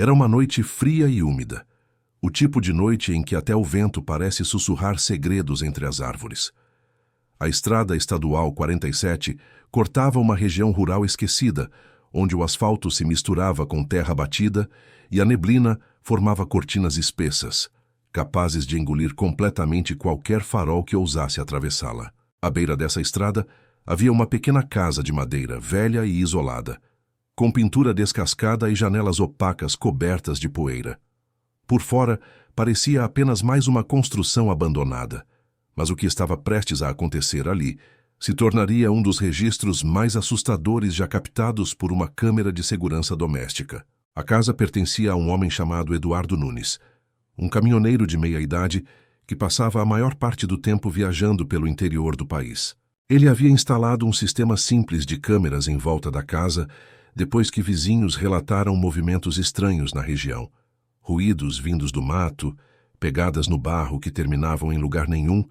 Era uma noite fria e úmida, o tipo de noite em que até o vento parece sussurrar segredos entre as árvores. A estrada estadual 47 cortava uma região rural esquecida, onde o asfalto se misturava com terra batida e a neblina formava cortinas espessas, capazes de engolir completamente qualquer farol que ousasse atravessá-la. À beira dessa estrada havia uma pequena casa de madeira, velha e isolada, com pintura descascada e janelas opacas cobertas de poeira. Por fora, parecia apenas mais uma construção abandonada, mas o que estava prestes a acontecer ali se tornaria um dos registros mais assustadores já captados por uma câmera de segurança doméstica. A casa pertencia a um homem chamado Eduardo Nunes, um caminhoneiro de meia-idade que passava a maior parte do tempo viajando pelo interior do país. Ele havia instalado um sistema simples de câmeras em volta da casa depois que vizinhos relataram movimentos estranhos na região, ruídos vindos do mato, pegadas no barro que terminavam em lugar nenhum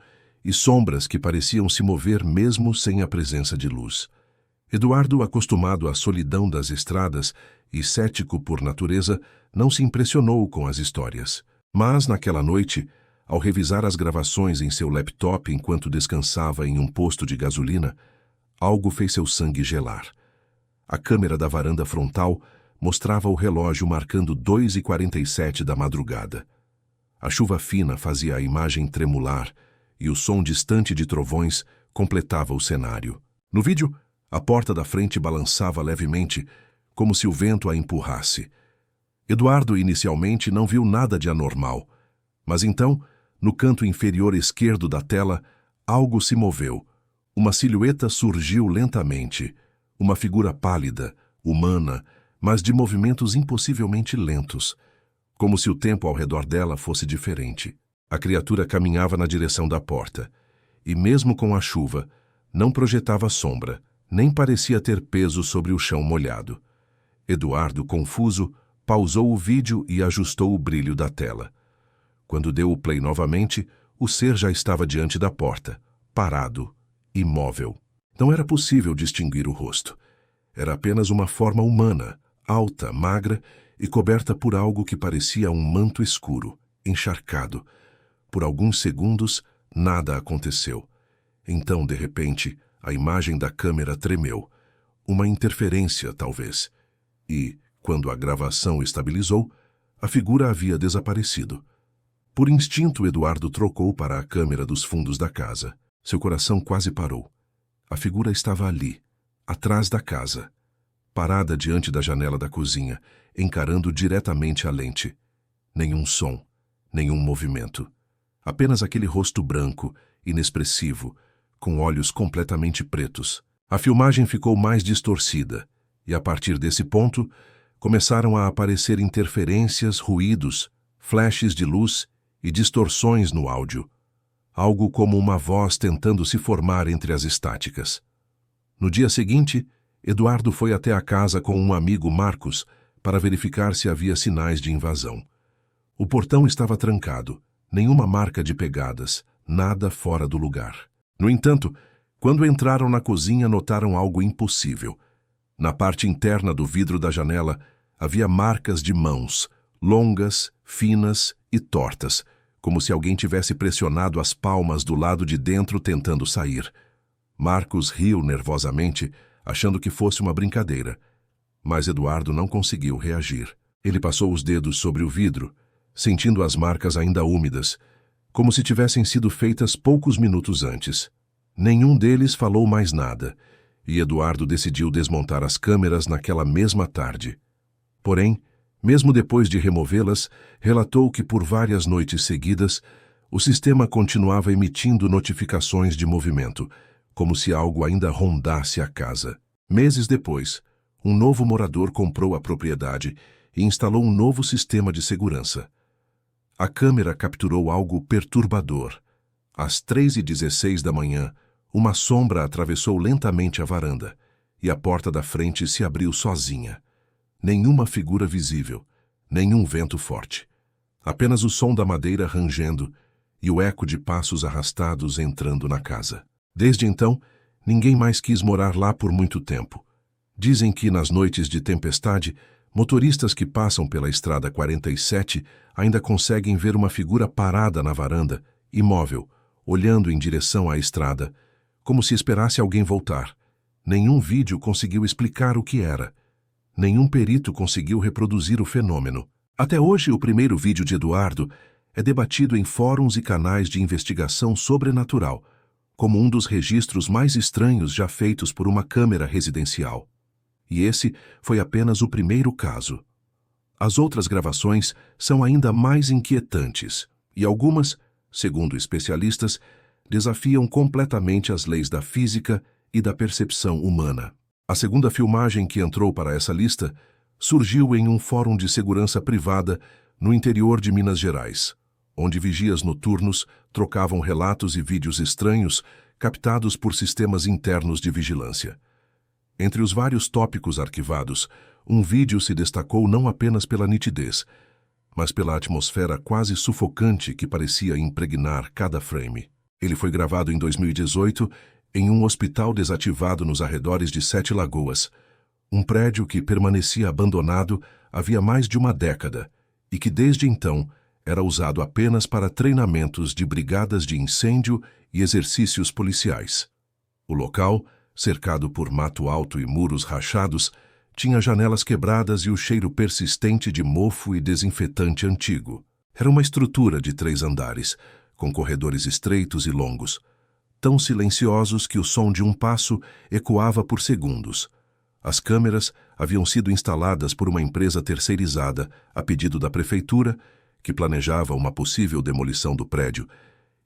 e sombras que pareciam se mover mesmo sem a presença de luz. Eduardo, acostumado à solidão das estradas e cético por natureza, não se impressionou com as histórias. Mas, naquela noite, ao revisar as gravações em seu laptop enquanto descansava em um posto de gasolina, algo fez seu sangue gelar. A câmera da varanda frontal mostrava o relógio marcando 2h47 da madrugada. A chuva fina fazia a imagem tremular e o som distante de trovões completava o cenário. No vídeo, a porta da frente balançava levemente, como se o vento a empurrasse. Eduardo inicialmente não viu nada de anormal, mas então, no canto inferior esquerdo da tela, algo se moveu. Uma silhueta surgiu lentamente, uma figura pálida, humana, mas de movimentos impossivelmente lentos, como se o tempo ao redor dela fosse diferente. A criatura caminhava na direção da porta, e mesmo com a chuva, não projetava sombra, nem parecia ter peso sobre o chão molhado. Eduardo, confuso, pausou o vídeo e ajustou o brilho da tela. Quando deu o play novamente, o ser já estava diante da porta, parado, imóvel. Não era possível distinguir o rosto. Era apenas uma forma humana, alta, magra e coberta por algo que parecia um manto escuro, encharcado. Por alguns segundos, nada aconteceu. Então, de repente, a imagem da câmera tremeu. Uma interferência, talvez. E, quando a gravação estabilizou, a figura havia desaparecido. Por instinto, Eduardo trocou para a câmera dos fundos da casa. Seu coração quase parou. A figura estava ali, atrás da casa, parada diante da janela da cozinha, encarando diretamente a lente. Nenhum som, nenhum movimento. Apenas aquele rosto branco, inexpressivo, com olhos completamente pretos. A filmagem ficou mais distorcida, e a partir desse ponto, começaram a aparecer interferências, ruídos, flashes de luz e distorções no áudio. Algo como uma voz tentando se formar entre as estáticas. No dia seguinte, Eduardo foi até a casa com um amigo, Marcos, para verificar se havia sinais de invasão. O portão estava trancado, nenhuma marca de pegadas, nada fora do lugar. No entanto, quando entraram na cozinha, notaram algo impossível. Na parte interna do vidro da janela, havia marcas de mãos, longas, finas e tortas, como se alguém tivesse pressionado as palmas do lado de dentro tentando sair. Marcos riu nervosamente, achando que fosse uma brincadeira. Mas Eduardo não conseguiu reagir. Ele passou os dedos sobre o vidro, sentindo as marcas ainda úmidas, como se tivessem sido feitas poucos minutos antes. Nenhum deles falou mais nada, e Eduardo decidiu desmontar as câmeras naquela mesma tarde. Porém, mesmo depois de removê-las, relatou que por várias noites seguidas, o sistema continuava emitindo notificações de movimento, como se algo ainda rondasse a casa. Meses depois, um novo morador comprou a propriedade e instalou um novo sistema de segurança. A câmera capturou algo perturbador. Às 3h16 da manhã, uma sombra atravessou lentamente a varanda, e a porta da frente se abriu sozinha. Nenhuma figura visível, nenhum vento forte. Apenas o som da madeira rangendo e o eco de passos arrastados entrando na casa. Desde então, ninguém mais quis morar lá por muito tempo. Dizem que, nas noites de tempestade, Motoristas que passam pela estrada 47 ainda conseguem ver uma figura parada na varanda, imóvel, olhando em direção à estrada, como se esperasse alguém voltar. Nenhum vídeo conseguiu explicar o que era. Nenhum perito conseguiu reproduzir o fenômeno. Até hoje, o primeiro vídeo de Eduardo é debatido em fóruns e canais de investigação sobrenatural, como um dos registros mais estranhos já feitos por uma câmera residencial. E esse foi apenas o primeiro caso. As outras gravações são ainda mais inquietantes, e algumas, segundo especialistas, desafiam completamente as leis da física e da percepção humana. A segunda filmagem que entrou para essa lista surgiu em um fórum de segurança privada no interior de Minas Gerais, onde vigias noturnos trocavam relatos e vídeos estranhos captados por sistemas internos de vigilância. Entre os vários tópicos arquivados, um vídeo se destacou não apenas pela nitidez, mas pela atmosfera quase sufocante que parecia impregnar cada frame. Ele foi gravado em 2018 em um hospital desativado nos arredores de Sete Lagoas, um prédio que permanecia abandonado havia mais de uma década e que desde então era usado apenas para treinamentos de brigadas de incêndio e exercícios policiais. O local, cercado por mato alto e muros rachados, tinha janelas quebradas e o cheiro persistente de mofo e desinfetante antigo. Era uma estrutura de 3 andares, com corredores estreitos e longos, tão silenciosos que o som de um passo ecoava por segundos. As câmeras haviam sido instaladas por uma empresa terceirizada, a pedido da prefeitura, que planejava uma possível demolição do prédio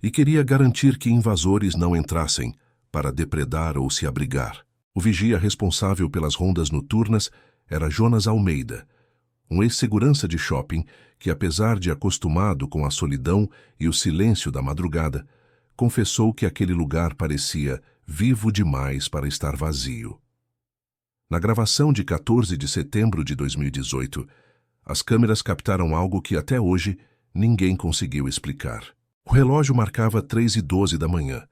e queria garantir que invasores não entrassem para depredar ou se abrigar. O vigia responsável pelas rondas noturnas era Jonas Almeida, um ex-segurança de shopping que, apesar de acostumado com a solidão e o silêncio da madrugada, confessou que aquele lugar parecia vivo demais para estar vazio. Na gravação de 14 de setembro de 2018, as câmeras captaram algo que até hoje ninguém conseguiu explicar. O relógio marcava 3h12 da manhã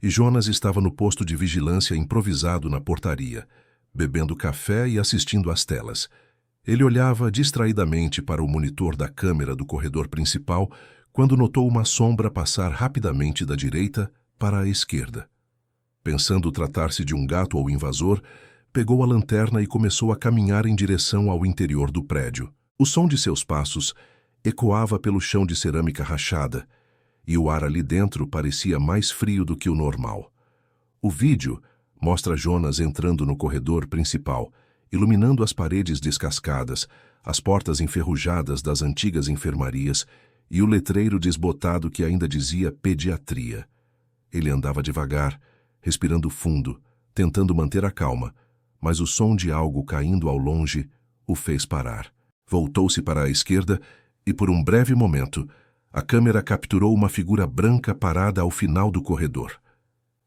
e Jonas estava no posto de vigilância improvisado na portaria, bebendo café e assistindo às telas. Ele olhava distraidamente para o monitor da câmera do corredor principal quando notou uma sombra passar rapidamente da direita para a esquerda. Pensando tratar-se de um gato ou invasor, pegou a lanterna e começou a caminhar em direção ao interior do prédio. O som de seus passos ecoava pelo chão de cerâmica rachada, e o ar ali dentro parecia mais frio do que o normal. O vídeo mostra Jonas entrando no corredor principal, iluminando as paredes descascadas, as portas enferrujadas das antigas enfermarias e o letreiro desbotado que ainda dizia pediatria. Ele andava devagar, respirando fundo, tentando manter a calma, mas o som de algo caindo ao longe o fez parar. Voltou-se para a esquerda e, por um breve momento, a câmera capturou uma figura branca parada ao final do corredor.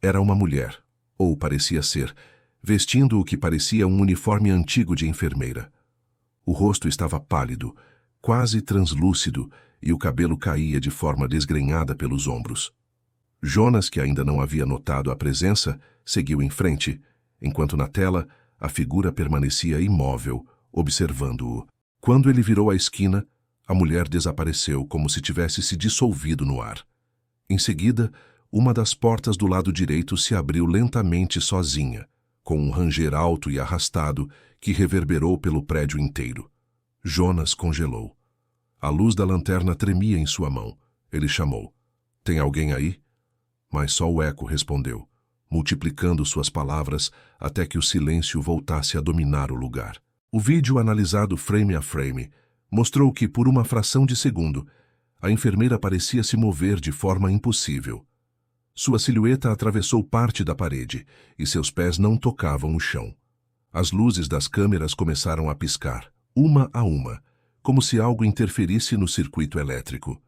Era uma mulher, ou parecia ser, vestindo o que parecia um uniforme antigo de enfermeira. O rosto estava pálido, quase translúcido, e o cabelo caía de forma desgrenhada pelos ombros. Jonas, que ainda não havia notado a presença, seguiu em frente, enquanto na tela a figura permanecia imóvel, observando-o. Quando ele virou a esquina, a mulher desapareceu como se tivesse se dissolvido no ar. Em seguida, uma das portas do lado direito se abriu lentamente sozinha, com um ranger alto e arrastado que reverberou pelo prédio inteiro. Jonas congelou. A luz da lanterna tremia em sua mão. Ele chamou. "Tem alguém aí?" Mas só o eco respondeu, multiplicando suas palavras até que o silêncio voltasse a dominar o lugar. O vídeo, analisado frame a frame, mostrou que, por uma fração de segundo, a enfermeira parecia se mover de forma impossível. Sua silhueta atravessou parte da parede e seus pés não tocavam o chão. As luzes das câmeras começaram a piscar, uma a uma, como se algo interferisse no circuito elétrico.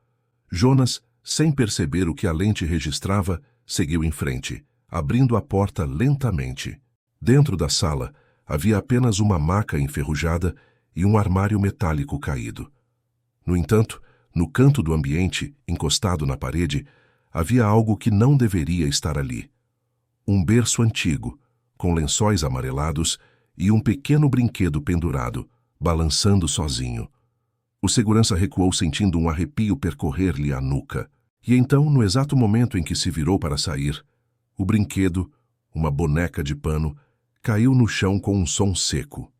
Jonas, sem perceber o que a lente registrava, seguiu em frente, abrindo a porta lentamente. Dentro da sala, havia apenas uma maca enferrujada e um armário metálico caído. No entanto, no canto do ambiente, encostado na parede, havia algo que não deveria estar ali. Um berço antigo, com lençóis amarelados e um pequeno brinquedo pendurado, balançando sozinho. O segurança recuou sentindo um arrepio percorrer-lhe a nuca. E então, no exato momento em que se virou para sair, o brinquedo, uma boneca de pano, caiu no chão com um som seco.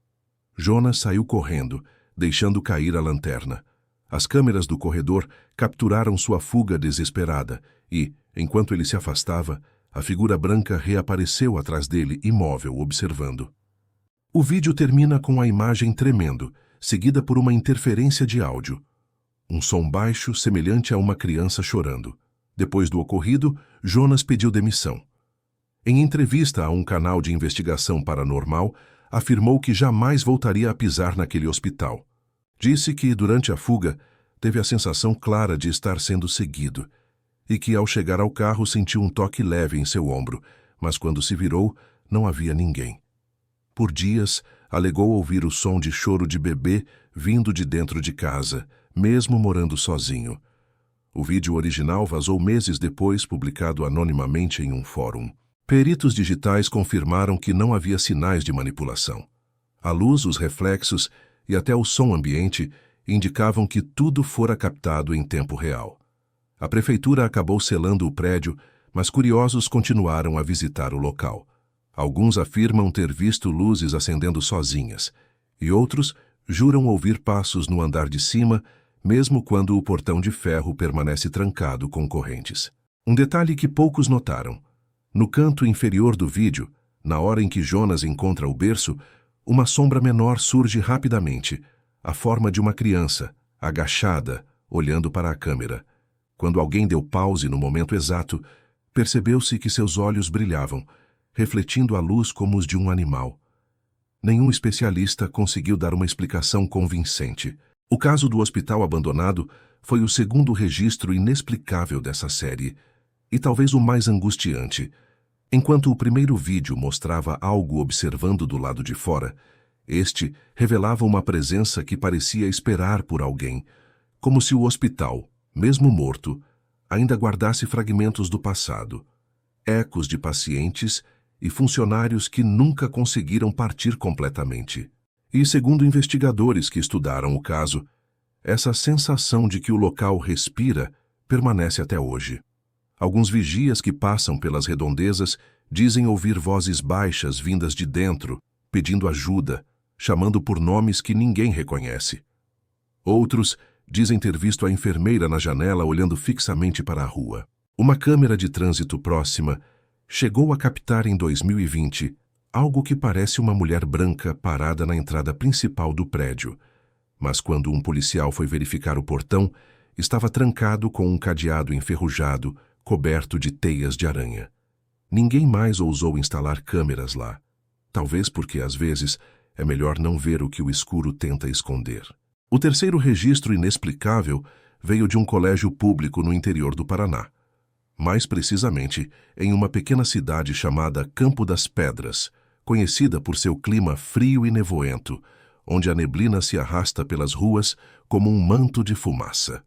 Jonas saiu correndo, deixando cair a lanterna. As câmeras do corredor capturaram sua fuga desesperada e, enquanto ele se afastava, a figura branca reapareceu atrás dele, imóvel, observando. O vídeo termina com a imagem tremendo, seguida por uma interferência de áudio. Um som baixo, semelhante a uma criança chorando. Depois do ocorrido, Jonas pediu demissão. Em entrevista a um canal de investigação paranormal, afirmou que jamais voltaria a pisar naquele hospital. Disse que, durante a fuga, teve a sensação clara de estar sendo seguido e que, ao chegar ao carro, sentiu um toque leve em seu ombro, mas quando se virou, não havia ninguém. Por dias, alegou ouvir o som de choro de bebê vindo de dentro de casa, mesmo morando sozinho. O vídeo original vazou meses depois, publicado anonimamente em um fórum. Peritos digitais confirmaram que não havia sinais de manipulação. A luz, os reflexos e até o som ambiente indicavam que tudo fora captado em tempo real. A prefeitura acabou selando o prédio, mas curiosos continuaram a visitar o local. Alguns afirmam ter visto luzes acendendo sozinhas, e outros juram ouvir passos no andar de cima, mesmo quando o portão de ferro permanece trancado com correntes. Um detalhe que poucos notaram. No canto inferior do vídeo, na hora em que Jonas encontra o berço, uma sombra menor surge rapidamente, a forma de uma criança, agachada, olhando para a câmera. Quando alguém deu pause no momento exato, percebeu-se que seus olhos brilhavam, refletindo a luz como os de um animal. Nenhum especialista conseguiu dar uma explicação convincente. O caso do hospital abandonado foi o segundo registro inexplicável dessa série, e talvez o mais angustiante. Enquanto o primeiro vídeo mostrava algo observando do lado de fora, este revelava uma presença que parecia esperar por alguém, como se o hospital, mesmo morto, ainda guardasse fragmentos do passado, ecos de pacientes e funcionários que nunca conseguiram partir completamente. E, segundo investigadores que estudaram o caso, essa sensação de que o local respira permanece até hoje. Alguns vigias que passam pelas redondezas dizem ouvir vozes baixas vindas de dentro, pedindo ajuda, chamando por nomes que ninguém reconhece. Outros dizem ter visto a enfermeira na janela olhando fixamente para a rua. Uma câmera de trânsito próxima chegou a captar em 2020 algo que parece uma mulher branca parada na entrada principal do prédio, mas quando um policial foi verificar o portão, estava trancado com um cadeado enferrujado, coberto de teias de aranha. Ninguém mais ousou instalar câmeras lá, talvez porque às vezes é melhor não ver o que o escuro tenta esconder. O terceiro registro inexplicável veio de um colégio público no interior do Paraná. Mais precisamente, em uma pequena cidade chamada Campo das Pedras, conhecida por seu clima frio e nevoento, onde a neblina se arrasta pelas ruas como um manto de fumaça.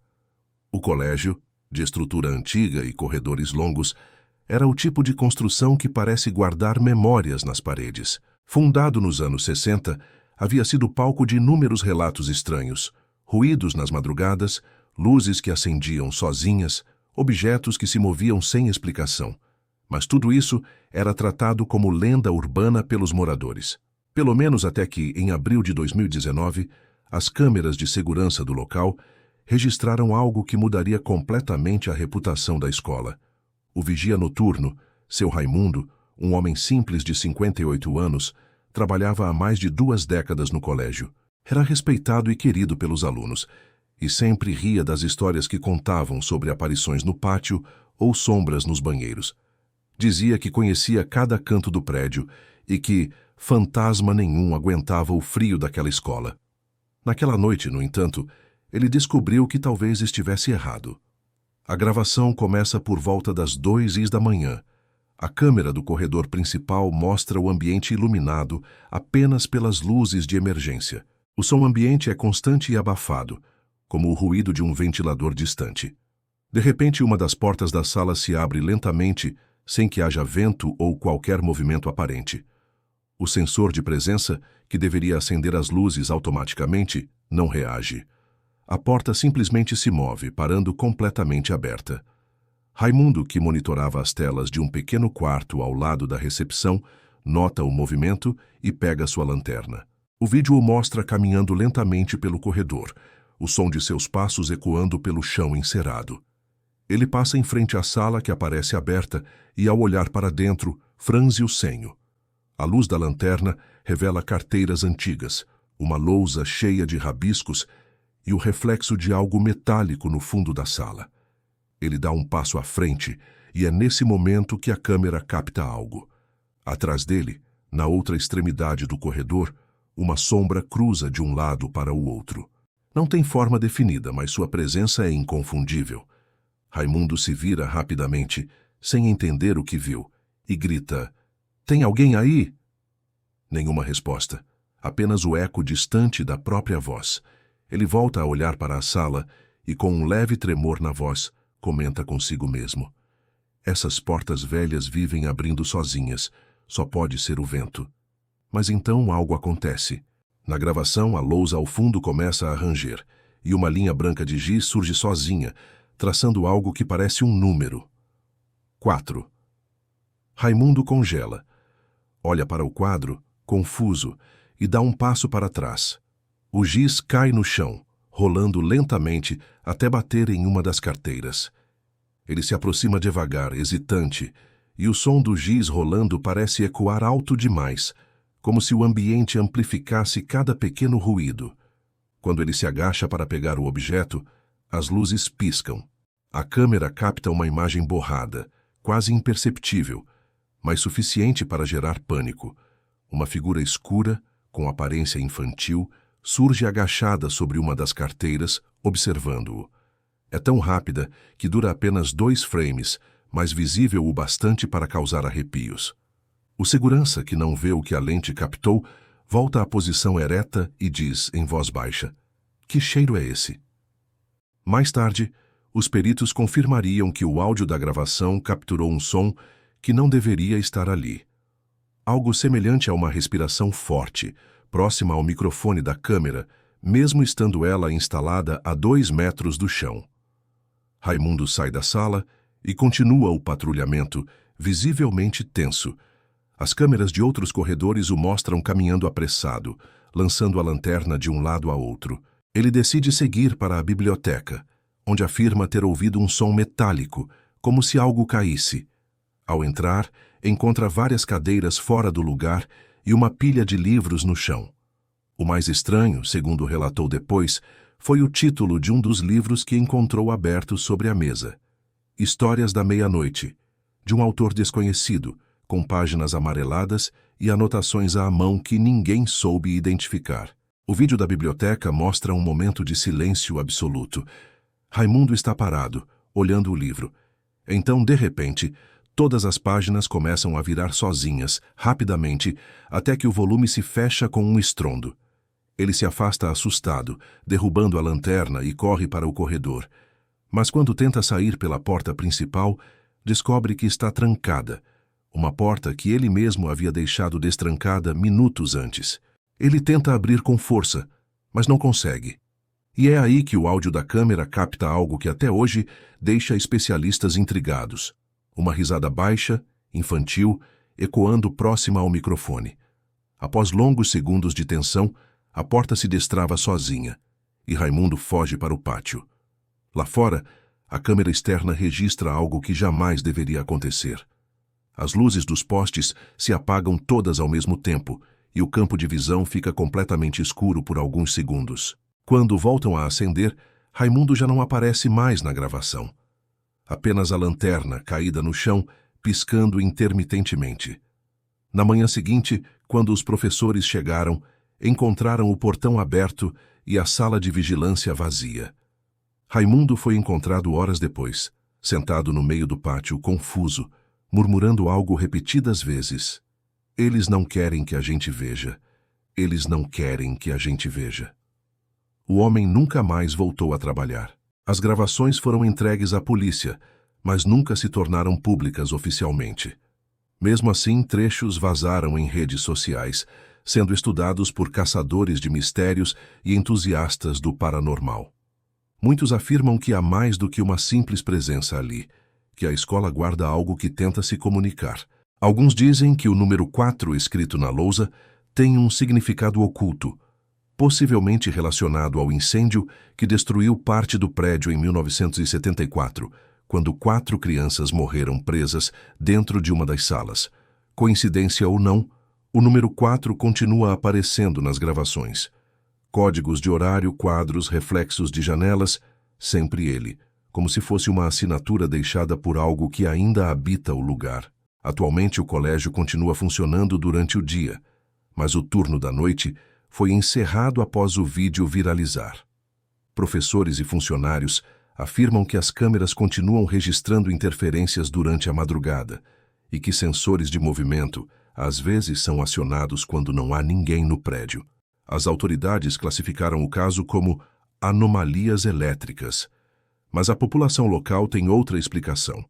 O colégio, de estrutura antiga e corredores longos, era o tipo de construção que parece guardar memórias nas paredes. Fundado nos anos 60, havia sido palco de inúmeros relatos estranhos, ruídos nas madrugadas, luzes que acendiam sozinhas, objetos que se moviam sem explicação. Mas tudo isso era tratado como lenda urbana pelos moradores. Pelo menos até que, em abril de 2019, as câmeras de segurança do local registraram algo que mudaria completamente a reputação da escola. O vigia noturno, seu Raimundo, um homem simples de 58 anos, trabalhava há mais de 2 décadas no colégio. Era respeitado e querido pelos alunos, e sempre ria das histórias que contavam sobre aparições no pátio ou sombras nos banheiros. Dizia que conhecia cada canto do prédio e que fantasma nenhum aguentava o frio daquela escola. Naquela noite, no entanto, ele descobriu que talvez estivesse errado. A gravação começa por volta das 2h da manhã. A câmera do corredor principal mostra o ambiente iluminado apenas pelas luzes de emergência. O som ambiente é constante e abafado, como o ruído de um ventilador distante. De repente, uma das portas da sala se abre lentamente, sem que haja vento ou qualquer movimento aparente. O sensor de presença, que deveria acender as luzes automaticamente, não reage. A porta simplesmente se move, parando completamente aberta. Raimundo, que monitorava as telas de um pequeno quarto ao lado da recepção, nota o movimento e pega sua lanterna. O vídeo o mostra caminhando lentamente pelo corredor, o som de seus passos ecoando pelo chão encerado. Ele passa em frente à sala que aparece aberta e, ao olhar para dentro, franze o senho. A luz da lanterna revela carteiras antigas, uma lousa cheia de rabiscos e o reflexo de algo metálico no fundo da sala. Ele dá um passo à frente e é nesse momento que a câmera capta algo. Atrás dele, na outra extremidade do corredor, uma sombra cruza de um lado para o outro. Não tem forma definida, mas sua presença é inconfundível. Raimundo se vira rapidamente, sem entender o que viu, e grita: "Tem alguém aí?" Nenhuma resposta, apenas o eco distante da própria voz. Ele volta a olhar para a sala e, com um leve tremor na voz, comenta consigo mesmo: "Essas portas velhas vivem abrindo sozinhas, só pode ser o vento." Mas então algo acontece. Na gravação, a lousa ao fundo começa a ranger, e uma linha branca de giz surge sozinha, traçando algo que parece um número. 4. Raimundo congela. Olha para o quadro, confuso, e dá um passo para trás. O giz cai no chão, rolando lentamente até bater em uma das carteiras. Ele se aproxima devagar, hesitante, e o som do giz rolando parece ecoar alto demais, como se o ambiente amplificasse cada pequeno ruído. Quando ele se agacha para pegar o objeto, as luzes piscam. A câmera capta uma imagem borrada, quase imperceptível, mas suficiente para gerar pânico. Uma figura escura, com aparência infantil, surge agachada sobre uma das carteiras, observando-o. É tão rápida que dura apenas 2 frames, mas visível o bastante para causar arrepios. O segurança, que não vê o que a lente captou, volta à posição ereta e diz, em voz baixa: "Que cheiro é esse?" Mais tarde, os peritos confirmariam que o áudio da gravação capturou um som que não deveria estar ali. Algo semelhante a uma respiração forte, próxima ao microfone da câmera, mesmo estando ela instalada a 2 metros do chão. Raimundo sai da sala e continua o patrulhamento, visivelmente tenso. As câmeras de outros corredores o mostram caminhando apressado, lançando a lanterna de um lado a outro. Ele decide seguir para a biblioteca, onde afirma ter ouvido um som metálico, como se algo caísse. Ao entrar, encontra várias cadeiras fora do lugar e uma pilha de livros no chão. O mais estranho, segundo relatou depois, foi o título de um dos livros que encontrou aberto sobre a mesa: Histórias da Meia-Noite, de um autor desconhecido, com páginas amareladas e anotações à mão que ninguém soube identificar. O vídeo da biblioteca mostra um momento de silêncio absoluto. Raimundo está parado, olhando o livro. Então, de repente, todas as páginas começam a virar sozinhas, rapidamente, até que o volume se fecha com um estrondo. Ele se afasta assustado, derrubando a lanterna e corre para o corredor. Mas quando tenta sair pela porta principal, descobre que está trancada. Uma porta que ele mesmo havia deixado destrancada minutos antes. Ele tenta abrir com força, mas não consegue. E é aí que o áudio da câmera capta algo que até hoje deixa especialistas intrigados. Uma risada baixa, infantil, ecoando próxima ao microfone. Após longos segundos de tensão, a porta se destrava sozinha, e Raimundo foge para o pátio. Lá fora, a câmera externa registra algo que jamais deveria acontecer. As luzes dos postes se apagam todas ao mesmo tempo, e o campo de visão fica completamente escuro por alguns segundos. Quando voltam a acender, Raimundo já não aparece mais na gravação. Apenas a lanterna, caída no chão, piscando intermitentemente. Na manhã seguinte, quando os professores chegaram, encontraram o portão aberto e a sala de vigilância vazia. Raimundo foi encontrado horas depois, sentado no meio do pátio, confuso, murmurando algo repetidas vezes. "Eles não querem que a gente veja. Eles não querem que a gente veja." O homem nunca mais voltou a trabalhar. As gravações foram entregues à polícia, mas nunca se tornaram públicas oficialmente. Mesmo assim, trechos vazaram em redes sociais, sendo estudados por caçadores de mistérios e entusiastas do paranormal. Muitos afirmam que há mais do que uma simples presença ali, que a escola guarda algo que tenta se comunicar. Alguns dizem que o número 4 escrito na lousa tem um significado oculto, possivelmente relacionado ao incêndio que destruiu parte do prédio em 1974, quando 4 crianças morreram presas dentro de uma das salas. Coincidência ou não, o número 4 continua aparecendo nas gravações. Códigos de horário, quadros, reflexos de janelas, sempre ele, como se fosse uma assinatura deixada por algo que ainda habita o lugar. Atualmente o colégio continua funcionando durante o dia, mas o turno da noite foi encerrado após o vídeo viralizar. Professores e funcionários afirmam que as câmeras continuam registrando interferências durante a madrugada e que sensores de movimento às vezes são acionados quando não há ninguém no prédio. As autoridades classificaram o caso como anomalias elétricas, mas a população local tem outra explicação.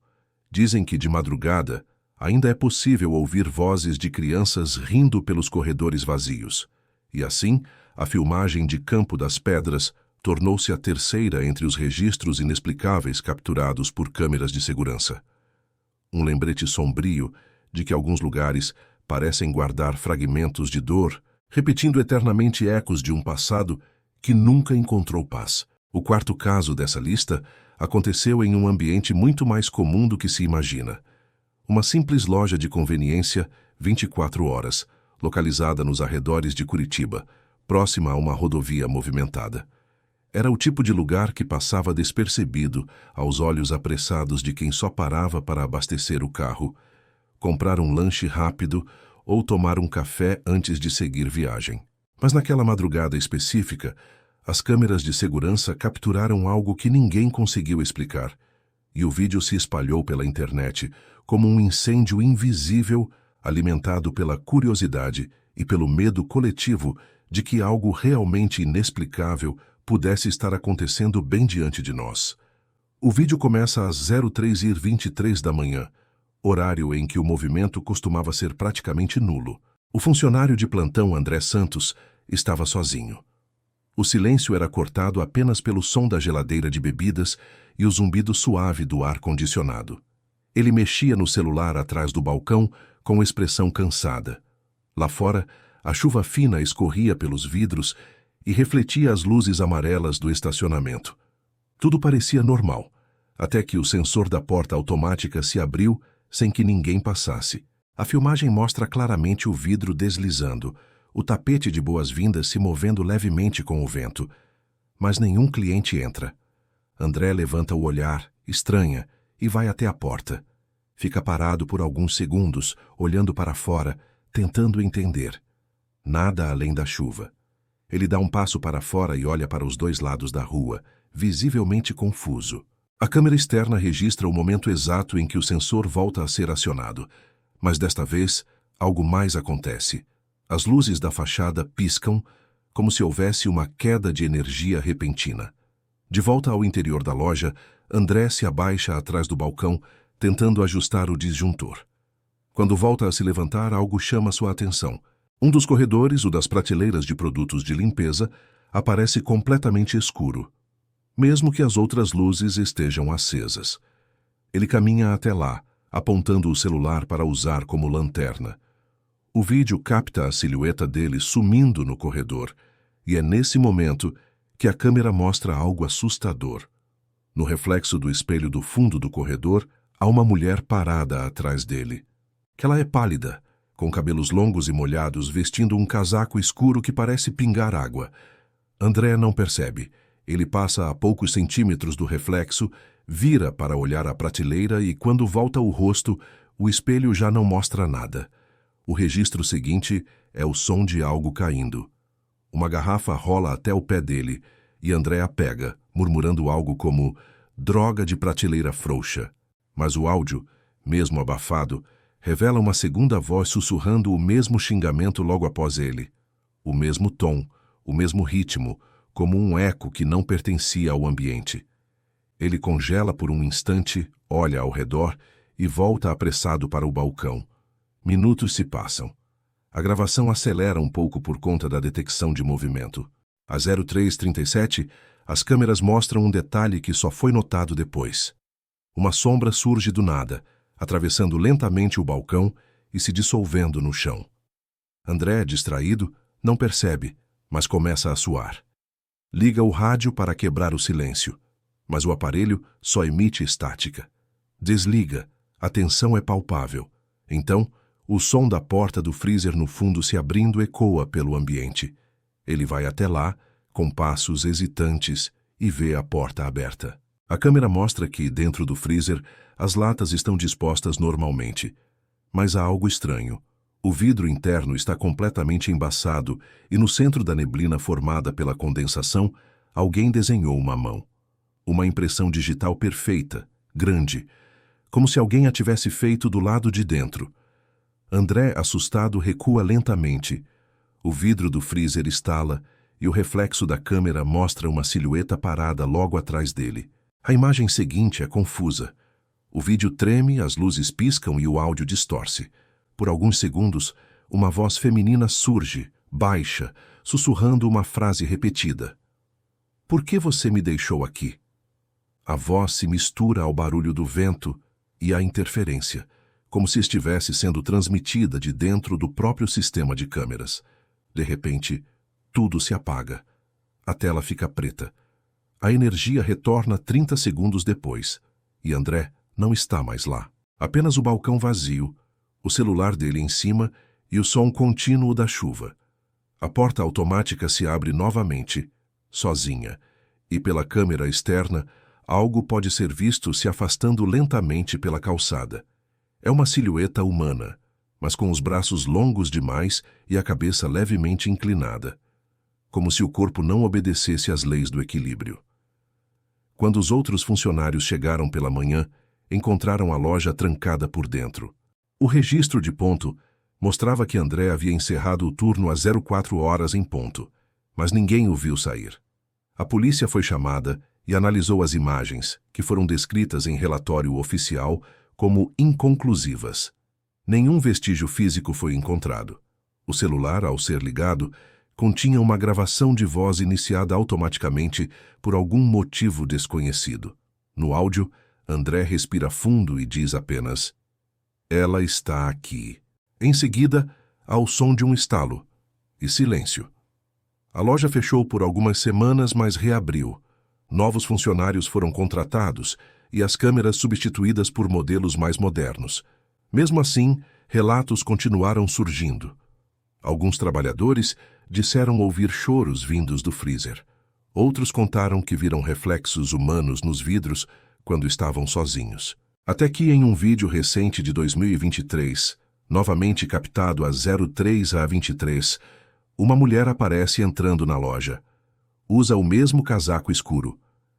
Dizem que de madrugada ainda é possível ouvir vozes de crianças rindo pelos corredores vazios. E assim, a filmagem de Campo das Pedras tornou-se a terceira entre os registros inexplicáveis capturados por câmeras de segurança. Um lembrete sombrio de que alguns lugares parecem guardar fragmentos de dor, repetindo eternamente ecos de um passado que nunca encontrou paz. O quarto caso dessa lista aconteceu em um ambiente muito mais comum do que se imagina. Uma simples loja de conveniência, 24 horas, localizada nos arredores de Curitiba, próxima a uma rodovia movimentada. Era o tipo de lugar que passava despercebido aos olhos apressados de quem só parava para abastecer o carro, comprar um lanche rápido ou tomar um café antes de seguir viagem. Mas naquela madrugada específica, as câmeras de segurança capturaram algo que ninguém conseguiu explicar, e o vídeo se espalhou pela internet como um incêndio invisível alimentado pela curiosidade e pelo medo coletivo de que algo realmente inexplicável pudesse estar acontecendo bem diante de nós. O vídeo começa às 03h23 da manhã, horário em que o movimento costumava ser praticamente nulo. O funcionário de plantão André Santos estava sozinho. O silêncio era cortado apenas pelo som da geladeira de bebidas e o zumbido suave do ar-condicionado. Ele mexia no celular atrás do balcão com expressão cansada. Lá fora, a chuva fina escorria pelos vidros e refletia as luzes amarelas do estacionamento. Tudo parecia normal, até que o sensor da porta automática se abriu sem que ninguém passasse. A filmagem mostra claramente o vidro deslizando, o tapete de boas-vindas se movendo levemente com o vento. Mas nenhum cliente entra. André levanta o olhar, estranha, e vai até a porta. Fica parado por alguns segundos, olhando para fora, tentando entender. Nada além da chuva. Ele dá um passo para fora e olha para os dois lados da rua, visivelmente confuso. A câmera externa registra o momento exato em que o sensor volta a ser acionado, mas desta vez algo mais acontece. As luzes da fachada piscam, como se houvesse uma queda de energia repentina. De volta ao interior da loja, André se abaixa atrás do balcão, tentando ajustar o disjuntor. Quando volta a se levantar, algo chama sua atenção. Um dos corredores, o das prateleiras de produtos de limpeza, aparece completamente escuro, mesmo que as outras luzes estejam acesas. Ele caminha até lá, apontando o celular para usar como lanterna. O vídeo capta a silhueta dele sumindo no corredor, e é nesse momento que a câmera mostra algo assustador. No reflexo do espelho do fundo do corredor, há uma mulher parada atrás dele. Ela é pálida, com cabelos longos e molhados, vestindo um casaco escuro que parece pingar água. André não percebe. Ele passa a poucos centímetros do reflexo, vira para olhar a prateleira e, quando volta o rosto, o espelho já não mostra nada. O registro seguinte é o som de algo caindo. Uma garrafa rola até o pé dele e André a pega, murmurando algo como "droga de prateleira frouxa". Mas o áudio, mesmo abafado, revela uma segunda voz sussurrando o mesmo xingamento logo após ele. O mesmo tom, o mesmo ritmo, como um eco que não pertencia ao ambiente. Ele congela por um instante, olha ao redor e volta apressado para o balcão. Minutos se passam. A gravação acelera um pouco por conta da detecção de movimento. Às 03h37, as câmeras mostram um detalhe que só foi notado depois. Uma sombra surge do nada, atravessando lentamente o balcão e se dissolvendo no chão. André, distraído, não percebe, mas começa a suar. Liga o rádio para quebrar o silêncio, mas o aparelho só emite estática. Desliga, a tensão é palpável. Então, o som da porta do freezer no fundo se abrindo ecoa pelo ambiente. Ele vai até lá, com passos hesitantes, e vê a porta aberta. A câmera mostra que, dentro do freezer, as latas estão dispostas normalmente. Mas há algo estranho. O vidro interno está completamente embaçado e no centro da neblina formada pela condensação, alguém desenhou uma mão. Uma impressão digital perfeita, grande, como se alguém a tivesse feito do lado de dentro. André, assustado, recua lentamente. O vidro do freezer estala e o reflexo da câmera mostra uma silhueta parada logo atrás dele. A imagem seguinte é confusa. O vídeo treme, as luzes piscam e o áudio distorce. Por alguns segundos, uma voz feminina surge, baixa, sussurrando uma frase repetida. "Por que você me deixou aqui?" A voz se mistura ao barulho do vento e à interferência, como se estivesse sendo transmitida de dentro do próprio sistema de câmeras. De repente, tudo se apaga. A tela fica preta. A energia retorna 30 segundos depois, e André não está mais lá. Apenas o balcão vazio, o celular dele em cima e o som contínuo da chuva. A porta automática se abre novamente, sozinha, e pela câmera externa, algo pode ser visto se afastando lentamente pela calçada. É uma silhueta humana, mas com os braços longos demais e a cabeça levemente inclinada, como se o corpo não obedecesse às leis do equilíbrio. Quando os outros funcionários chegaram pela manhã, encontraram a loja trancada por dentro. O registro de ponto mostrava que André havia encerrado o turno às 04h em ponto, mas ninguém o viu sair. A polícia foi chamada e analisou as imagens, que foram descritas em relatório oficial como inconclusivas. Nenhum vestígio físico foi encontrado. O celular, ao ser ligado, continha uma gravação de voz iniciada automaticamente por algum motivo desconhecido. No áudio, André respira fundo e diz apenas: "Ela está aqui." Em seguida, há o som de um estalo e silêncio. A loja fechou por algumas semanas, mas reabriu. Novos funcionários foram contratados e as câmeras substituídas por modelos mais modernos. Mesmo assim, relatos continuaram surgindo. Alguns trabalhadores disseram ouvir choros vindos do freezer. Outros contaram que viram reflexos humanos nos vidros quando estavam sozinhos. Até que em um vídeo recente de 2023, novamente captado às 03h23, uma mulher aparece entrando na loja. Usa o mesmo casaco escuro.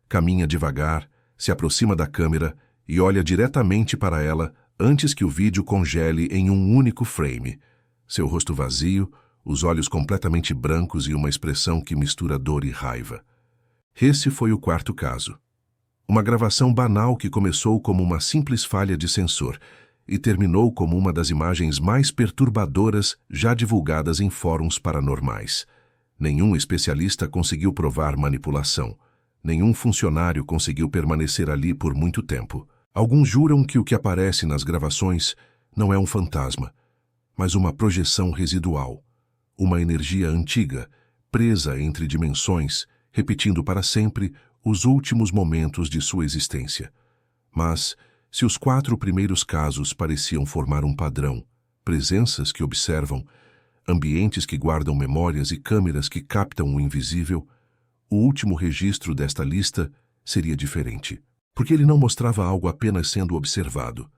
Caminha devagar, se aproxima da câmera e olha diretamente para ela antes que o vídeo congele em um único frame. Seu rosto vazio, os olhos completamente brancos e uma expressão que mistura dor e raiva. Esse foi o quarto caso. Uma gravação banal que começou como uma simples falha de sensor e terminou como uma das imagens mais perturbadoras já divulgadas em fóruns paranormais. Nenhum especialista conseguiu provar manipulação. Nenhum funcionário conseguiu permanecer ali por muito tempo. Alguns juram que o que aparece nas gravações não é um fantasma, mas uma projeção residual, uma energia antiga, presa entre dimensões, repetindo para sempre os últimos momentos de sua existência. Mas, se os 4 primeiros casos pareciam formar um padrão, presenças que observam, ambientes que guardam memórias e câmeras que captam o invisível, o último registro desta lista seria diferente, porque ele não mostrava algo apenas sendo observado.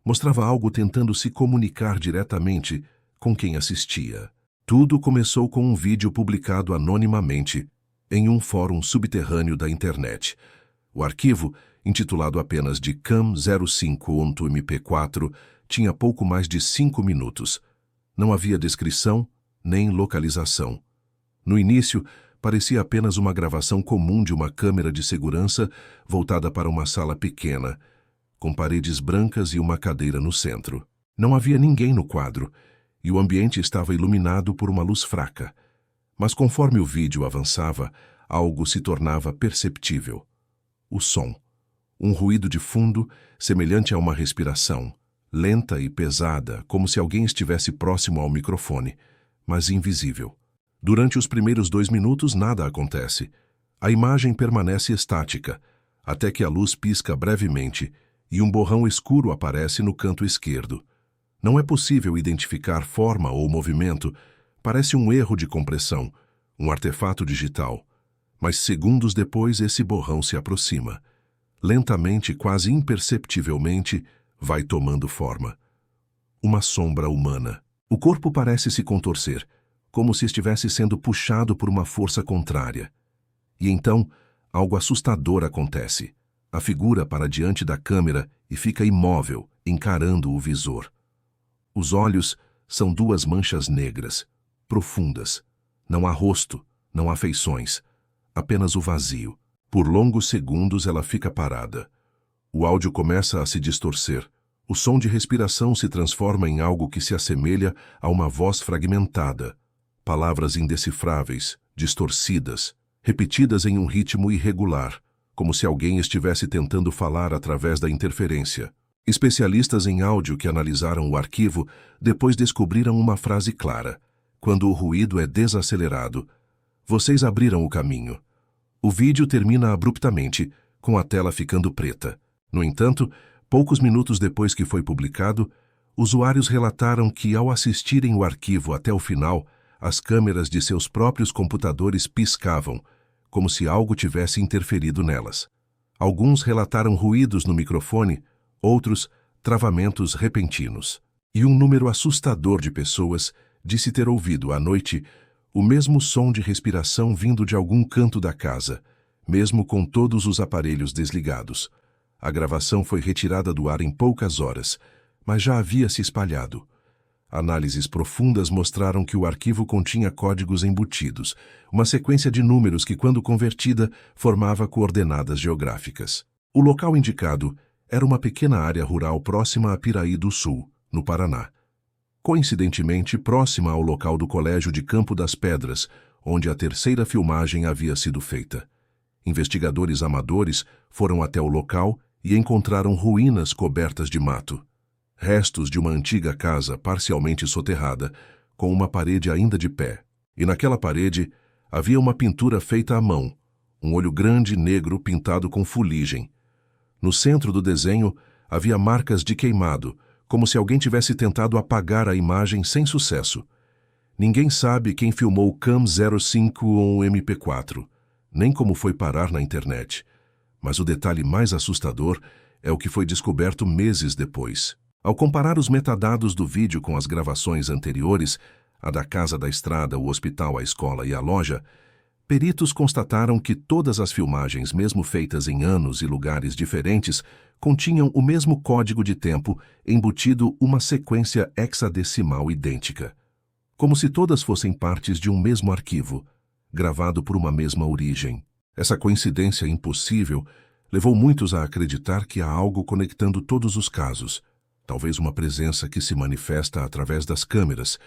Mostrava algo tentando se comunicar diretamente com quem assistia. Tudo começou com um vídeo publicado anonimamente em um fórum subterrâneo da internet. O arquivo, intitulado apenas de cam05.mp4, tinha pouco mais de 5 minutos. Não havia descrição nem localização. No início, parecia apenas uma gravação comum de uma câmera de segurança voltada para uma sala pequena, com paredes brancas e uma cadeira no centro. Não havia ninguém no quadro, e o ambiente estava iluminado por uma luz fraca. Mas conforme o vídeo avançava, algo se tornava perceptível. O som. Um ruído de fundo, semelhante a uma respiração, lenta e pesada, como se alguém estivesse próximo ao microfone, mas invisível. Durante os primeiros 2 minutos, nada acontece. A imagem permanece estática, até que a luz pisca brevemente e um borrão escuro aparece no canto esquerdo. Não é possível identificar forma ou movimento, parece um erro de compressão, um artefato digital. Mas segundos depois esse borrão se aproxima. Lentamente, quase imperceptivelmente, vai tomando forma. Uma sombra humana. O corpo parece se contorcer, como se estivesse sendo puxado por uma força contrária. E então, algo assustador acontece. A figura para diante da câmera e fica imóvel, encarando o visor. Os olhos são 2 manchas negras, profundas. Não há rosto, não há feições, apenas o vazio. Por longos segundos ela fica parada. O áudio começa a se distorcer. O som de respiração se transforma em algo que se assemelha a uma voz fragmentada. Palavras indecifráveis, distorcidas, repetidas em um ritmo irregular, como se alguém estivesse tentando falar através da interferência. Especialistas em áudio que analisaram o arquivo depois descobriram uma frase clara. Quando o ruído é desacelerado, vocês abriram o caminho. O vídeo termina abruptamente, com a tela ficando preta. No entanto, poucos minutos depois que foi publicado, usuários relataram que, ao assistirem o arquivo até o final, as câmeras de seus próprios computadores piscavam, como se algo tivesse interferido nelas. Alguns relataram ruídos no microfone, outros, travamentos repentinos. E um número assustador de pessoas disse ter ouvido, à noite, o mesmo som de respiração vindo de algum canto da casa, mesmo com todos os aparelhos desligados. A gravação foi retirada do ar em poucas horas, mas já havia se espalhado. Análises profundas mostraram que o arquivo continha códigos embutidos, uma sequência de números que, quando convertida, formava coordenadas geográficas. O local indicado era uma pequena área rural próxima a Piraí do Sul, no Paraná. Coincidentemente próxima ao local do Colégio de Campo das Pedras, onde a terceira filmagem havia sido feita. Investigadores amadores foram até o local e encontraram ruínas cobertas de mato. Restos de uma antiga casa parcialmente soterrada, com uma parede ainda de pé. E naquela parede havia uma pintura feita à mão, um olho grande negro pintado com fuligem. No centro do desenho havia marcas de queimado, como se alguém tivesse tentado apagar a imagem sem sucesso. Ninguém sabe quem filmou o Cam 05 ou MP4, nem como foi parar na internet. Mas o detalhe mais assustador é o que foi descoberto meses depois. Ao comparar os metadados do vídeo com as gravações anteriores, a da casa da estrada, o hospital, a escola e a loja, peritos constataram que todas as filmagens, mesmo feitas em anos e lugares diferentes, continham o mesmo código de tempo embutido uma sequência hexadecimal idêntica. Como se todas fossem partes de um mesmo arquivo, gravado por uma mesma origem. Essa coincidência impossível levou muitos a acreditar que há algo conectando todos os casos, talvez uma presença que se manifesta através das câmeras,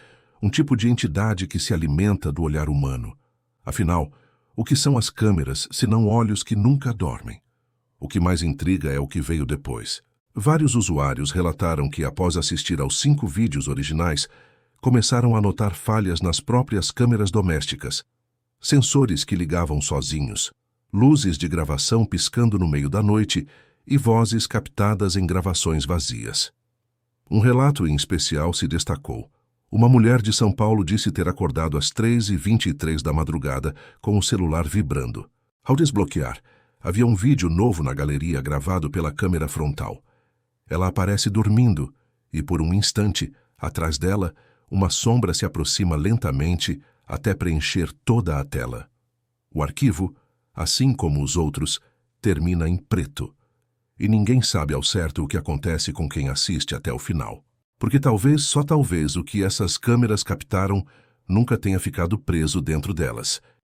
um tipo de entidade que se alimenta do olhar humano. Afinal, o que são as câmeras, senão olhos que nunca dormem? O que mais intriga é o que veio depois. Vários usuários relataram que, após assistir aos 5 vídeos originais, começaram a notar falhas nas próprias câmeras domésticas, sensores que ligavam sozinhos, luzes de gravação piscando no meio da noite e vozes captadas em gravações vazias. Um relato em especial se destacou. Uma mulher de São Paulo disse ter acordado às 3h23 da madrugada com o celular vibrando. Ao desbloquear, havia um vídeo novo na galeria gravado pela câmera frontal. Ela aparece dormindo e, por um instante, atrás dela, uma sombra se aproxima lentamente até preencher toda a tela. O arquivo, assim como os outros, termina em preto. E ninguém sabe ao certo o que acontece com quem assiste até o final. Porque talvez, só talvez, o que essas câmeras captaram nunca tenha ficado preso dentro delas.